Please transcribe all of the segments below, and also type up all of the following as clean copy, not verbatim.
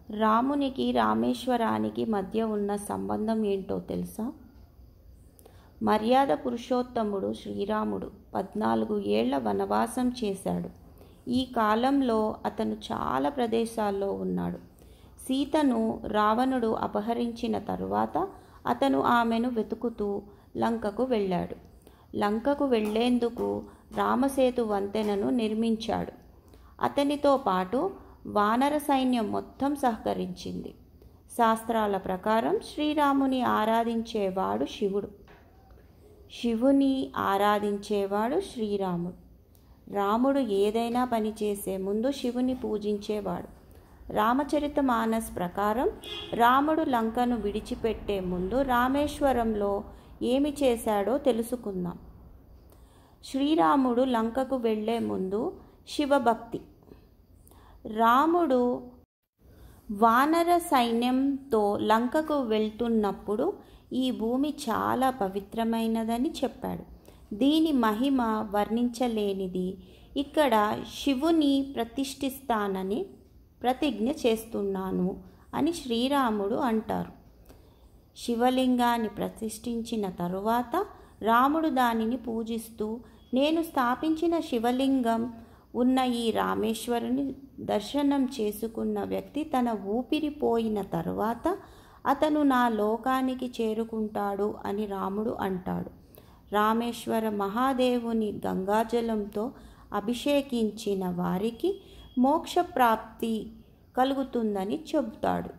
రామునికి రామేశ్వరానికి మధ్య ఉన్న సంబంధం ఏంటో తెలుసా? మర్యాద పురుషోత్తముడు శ్రీరాముడు 14 ఏళ్ల వనవాసం చేశాడు. ఈ కాలంలో అతను చాలా ప్రదేశాల్లో ఉన్నాడు. సీతను రావణుడు అపహరించిన తరువాత అతను ఆమెను వెతుకుతూ లంకకు వెళ్ళాడు. లంకకు వెళ్లేందుకు రామసేతు వంతెనను నిర్మించాడు. అతనితో పాటు వానర సైన్యం మొత్తం సహకరించింది. శాస్త్రాల ప్రకారం శ్రీరాముని ఆరాధించేవాడు శివుడు, శివుని ఆరాధించేవాడు శ్రీరాముడు. రాముడు ఏదైనా పని చేసే ముందు శివుని పూజించేవాడు. రామచరితమానస్ ప్రకారం రాముడు లంకను విడిచిపెట్టే ముందు రామేశ్వరంలో ఏమి చేశాడో తెలుసుకుందాం. శ్రీరాముడు లంకకు వెళ్లే ముందు శివభక్తి. రాముడు వానర సైన్యంతో లంకకు వెళ్తున్నప్పుడు ఈ భూమి చాలా పవిత్రమైనదని చెప్పాడు. దీని మహిమ వర్ణించలేనిది. ఇక్కడ శివుని ప్రతిష్ఠిస్తానని ప్రతిజ్ఞ చేస్తున్నాను అని శ్రీరాముడు అంటారు. శివలింగాన్ని ప్రతిష్ఠించిన తరువాత రాముడు దానిని పూజిస్తూ, నేను స్థాపించిన శివలింగం ఉన్న ఈ రామేశ్వరుని దర్శనం చేసుకున్న వ్యక్తి తన ఊపిరిపోయిన తరువాత అతను నా లోకానికి చేరుకుంటాడు అని రాముడు అంటాడు. రామేశ్వర మహాదేవుని గంగాజలంతో అభిషేకించిన వారికి మోక్షప్రాప్తి కలుగుతుందని చెబుతాడు.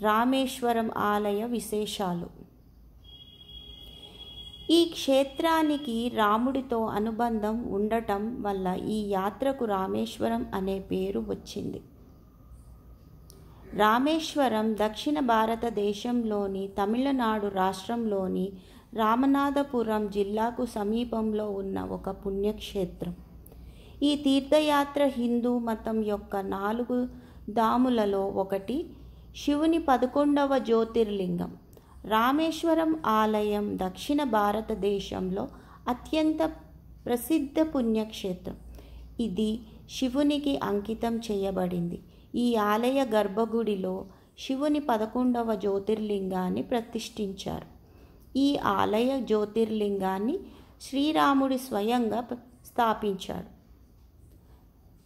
రామేశ్వరం ఆలయ విశేషాలు. ఈ క్షేత్రానికి రాముడితో అనుబంధం ఉండటం వల్ల ఈ యాత్రకు రామేశ్వరం అనే పేరు వచ్చింది. రామేశ్వరం దక్షిణ భారతదేశంలోని తమిళనాడు రాష్ట్రంలోని రామనాథపురం జిల్లాకు సమీపంలో ఉన్న ఒక పుణ్యక్షేత్రం. ఈ తీర్థయాత్ర హిందూ మతం యొక్క 4 ధాములలో ఒకటి. శివుని 11వ జ్యోతిర్లింగం. రామేశ్వరం ఆలయం దక్షిణ భారతదేశంలో అత్యంత ప్రసిద్ధ పుణ్యక్షేత్రం. ఇది శివునికి అంకితం చేయబడింది. ఈ ఆలయ గర్భగుడిలో శివుని 11వ జ్యోతిర్లింగాన్ని ప్రతిష్ఠించారు. ఈ ఆలయ జ్యోతిర్లింగాన్ని శ్రీరాముడు స్వయంగా స్థాపించాడు.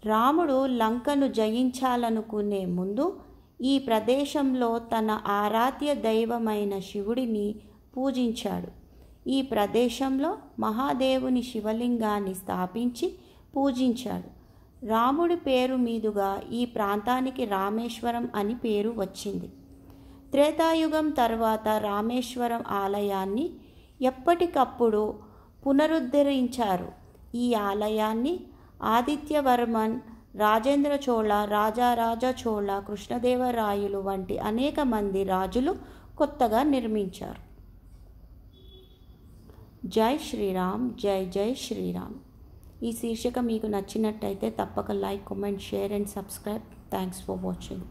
రాముడు లంకను జయించాలనుకునే ముందు ఈ ప్రదేశంలో తన ఆరాధ్య దైవమైన శివుడిని పూజించాడు. ఈ ప్రదేశంలో మహాదేవుని శివలింగాన్ని స్థాపించి పూజించాడు. రాముడి పేరు మీదుగా ఈ ప్రాంతానికి రామేశ్వరం అని పేరు వచ్చింది. త్రేతాయుగం తర్వాత రామేశ్వరం ఆలయాన్ని ఎప్పటికప్పుడు పునరుద్ధరించారు. ఈ ఆలయాన్ని ఆదిత్యవర్మన్, రాజేంద్ర చోళ, రాజారాజ చోళ, కృష్ణదేవరాయలు వంటి అనేక మంది రాజులు కొత్తగా నిర్మించారు. జై శ్రీరామ్, జై జై శ్రీరామ్. ఈ శీర్షిక మీకు నచ్చినట్టయితే తప్పక like, comment, share and subscribe. Thanks for watching.